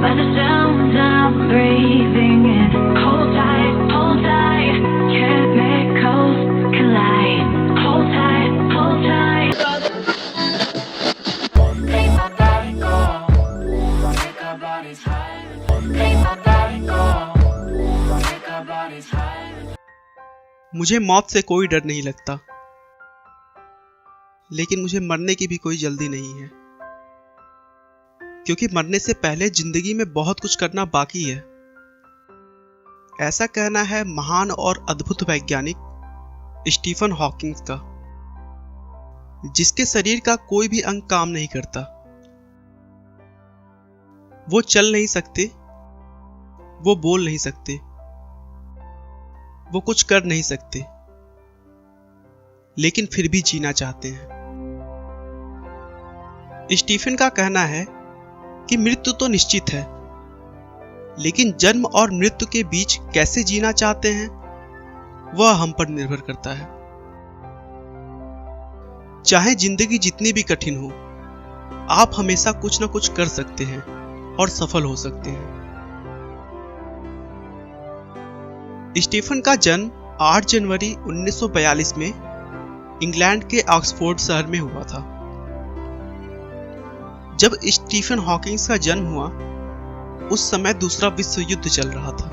by the sounds I'm breathing in. Hold tight, chemicals collide. Hold tight. Make my body go, make our bodies high. Make my body go, make our bodies high. मुझे मौत से कोई डर नहीं लगता, लेकिन मुझे मरने की भी कोई जल्दी नहीं है, क्योंकि मरने से पहले जिंदगी में बहुत कुछ करना बाकी है। ऐसा कहना है महान और अद्भुत वैज्ञानिक स्टीफन हॉकिंग का, जिसके शरीर का कोई भी अंग काम नहीं करता। वो चल नहीं सकते, वो बोल नहीं सकते, वो कुछ कर नहीं सकते, लेकिन फिर भी जीना चाहते हैं। स्टीफन का कहना है कि मृत्यु तो निश्चित है, लेकिन जन्म और मृत्यु के बीच कैसे जीना चाहते हैं वह हम पर निर्भर करता है। चाहे जिंदगी जितनी भी कठिन हो, आप हमेशा कुछ न कुछ कर सकते हैं और सफल हो सकते हैं। स्टीफन का जन्म 8 जनवरी 1942 में इंग्लैंड के ऑक्सफोर्ड शहर में हुआ था। जब स्टीफन हॉकिंग का जन्म हुआ, उस समय दूसरा विश्व युद्ध चल रहा था।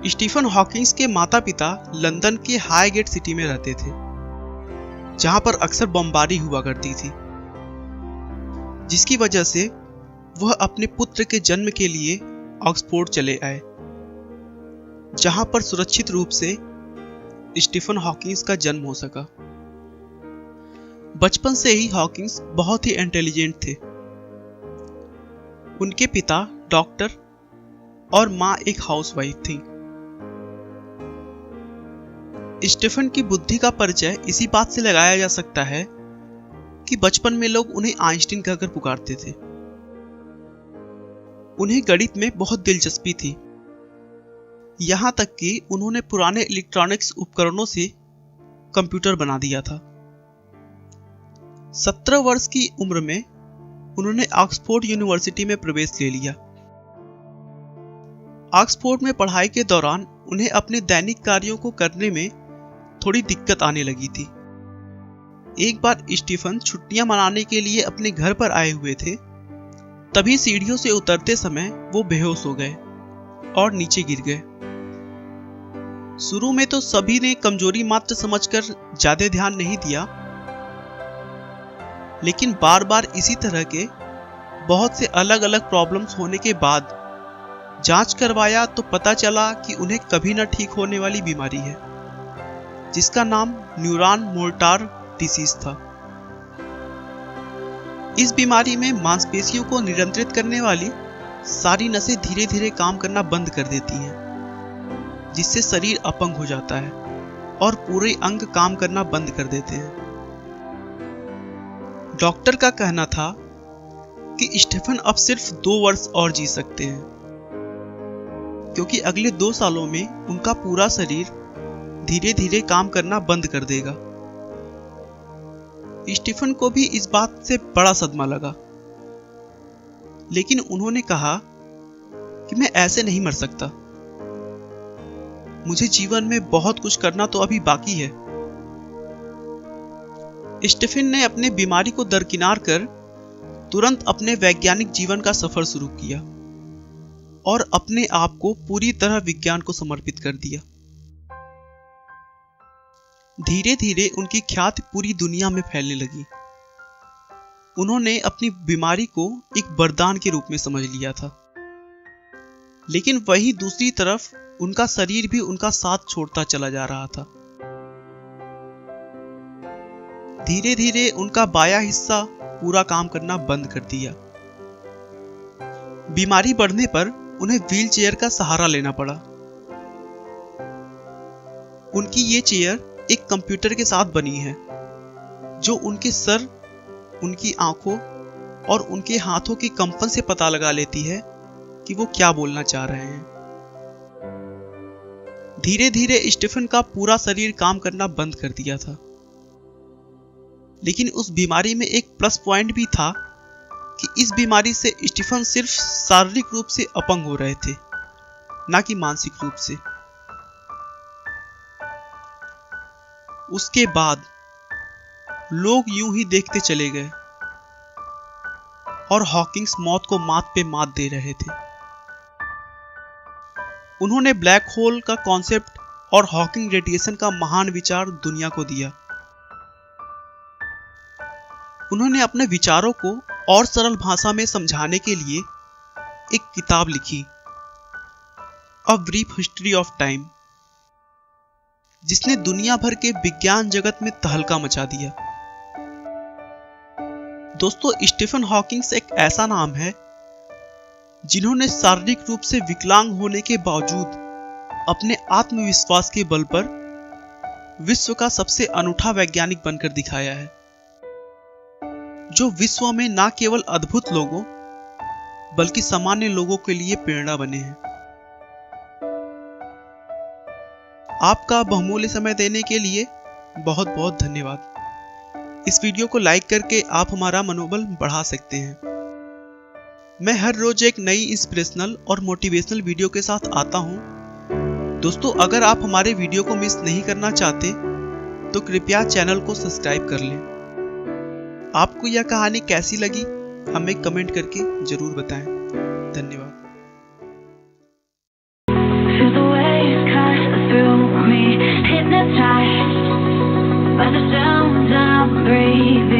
स्टीफन हॉकिंग के माता पिता लंदन के हाईगेट सिटी में रहते थे, जहां पर अक्सर बमबारी हुआ करती थी, जिसकी वजह से वह अपने पुत्र के जन्म के लिए ऑक्सफोर्ड चले आए, जहां पर सुरक्षित रूप से स्टीफन हॉकिंग का जन्म हो सका। बचपन से ही हॉकिंग बहुत ही इंटेलिजेंट थे। उनके पिता डॉक्टर और मां एक हाउसवाइफ थी। स्टीफन की बुद्धि का परिचय इसी बात से लगाया जा सकता है कि बचपन में लोग उन्हें आइंस्टीन कहकर पुकारते थे। उन्हें गणित में बहुत दिलचस्पी थी, यहां तक कि उन्होंने पुराने इलेक्ट्रॉनिक्स उपकरणों से कंप्यूटर बना दिया था। 17 वर्ष की उम्र में उन्होंने ऑक्सफोर्ड यूनिवर्सिटी में प्रवेश ले लिया। ऑक्सफोर्ड में पढ़ाई के दौरान उन्हें अपने दैनिक कार्यों को करने में थोड़ी दिक्कत आने लगी थी। एक बार स्टीफन छुट्टियां मनाने के लिए अपने घर पर आए हुए थे, तभी सीढ़ियों से उतरते समय वो बेहोश हो गए और नीचे गिर गए। शुरू में तो सभी ने कमजोरी मात्र समझकर ज्यादा ध्यान नहीं दिया, लेकिन बार बार इसी तरह के बहुत से अलग अलग प्रॉब्लम्स होने के बाद जांच करवाया तो पता चला कि उन्हें कभी न ठीक होने वाली बीमारी है, जिसका नाम न्यूरॉन मोर्टार डिसीज था। इस बीमारी में मांसपेशियों को नियंत्रित करने वाली सारी नसें धीरे धीरे काम करना बंद कर देती हैं, जिससे शरीर अपंग हो जाता है और पूरे अंग काम करना बंद कर देते हैं। डॉक्टर का कहना था कि स्टीफन अब सिर्फ 2 वर्ष और जी सकते हैं, क्योंकि अगले 2 सालों में उनका पूरा शरीर धीरे धीरे काम करना बंद कर देगा। स्टीफन को भी इस बात से बड़ा सदमा लगा, लेकिन उन्होंने कहा कि मैं ऐसे नहीं मर सकता, मुझे जीवन में बहुत कुछ करना तो अभी बाकी है। स्टीफन ने अपने बीमारी को दरकिनार कर तुरंत अपने वैज्ञानिक जीवन का सफर शुरू किया और अपने आप को पूरी तरह विज्ञान को समर्पित कर दिया। धीरे धीरे उनकी ख्याति पूरी दुनिया में फैलने लगी। उन्होंने अपनी बीमारी को एक वरदान के रूप में समझ लिया था, लेकिन वहीं दूसरी तरफ उनका शरीर भी उनका साथ छोड़ता चला जा रहा था। धीरे धीरे उनका बायां हिस्सा पूरा काम करना बंद कर दिया। बीमारी बढ़ने पर उन्हें व्हीलचेयर का सहारा लेना पड़ा। उनकी ये चेयर एक कंप्यूटर के साथ बनी है, जो उनके सर, उनकी आंखों और उनके हाथों के कंपन से पता लगा लेती है कि वो क्या बोलना चाह रहे हैं। धीरे धीरे स्टीफन का पूरा शरीर काम करना बंद कर दिया था, लेकिन उस बीमारी में एक प्लस पॉइंट भी था कि इस बीमारी से स्टीफन सिर्फ शारीरिक रूप से अपंग हो रहे थे, ना कि मानसिक रूप से। उसके बाद लोग यूं ही देखते चले गए और हॉकिंस मौत को मात पे मात दे रहे थे। उन्होंने ब्लैक होल का कॉन्सेप्ट और हॉकिंग रेडिएशन का महान विचार दुनिया को दिया। उन्होंने अपने विचारों को और सरल भाषा में समझाने के लिए एक किताब लिखी, a brief history of time, जिसने दुनिया भर के विज्ञान जगत में तहलका मचा दिया। दोस्तों, स्टीफन हॉकिंस एक ऐसा नाम है जिन्होंने शारीरिक रूप से विकलांग होने के बावजूद अपने आत्मविश्वास के बल पर विश्व का सबसे अनूठा वैज्ञानिक बनकर दिखाया है, जो विश्व में न केवल अद्भुत लोगों बल्कि सामान्य लोगों के लिए प्रेरणा बने हैं। आपका बहुमूल्य समय देने के लिए बहुत बहुत धन्यवाद। इस वीडियो को लाइक करके आप हमारा मनोबल बढ़ा सकते हैं। मैं हर रोज एक नई इंस्पिरेशनल और मोटिवेशनल वीडियो के साथ आता हूं। दोस्तों, अगर आप हमारे वीडियो को मिस नहीं करना चाहते तो कृपया चैनल को सब्सक्राइब कर लें। आपको यह कहानी कैसी लगी हमें कमेंट करके जरूर बताएं। धन्यवाद। Feel the waves cut through me, hypnotized by the sounds I'm breathing.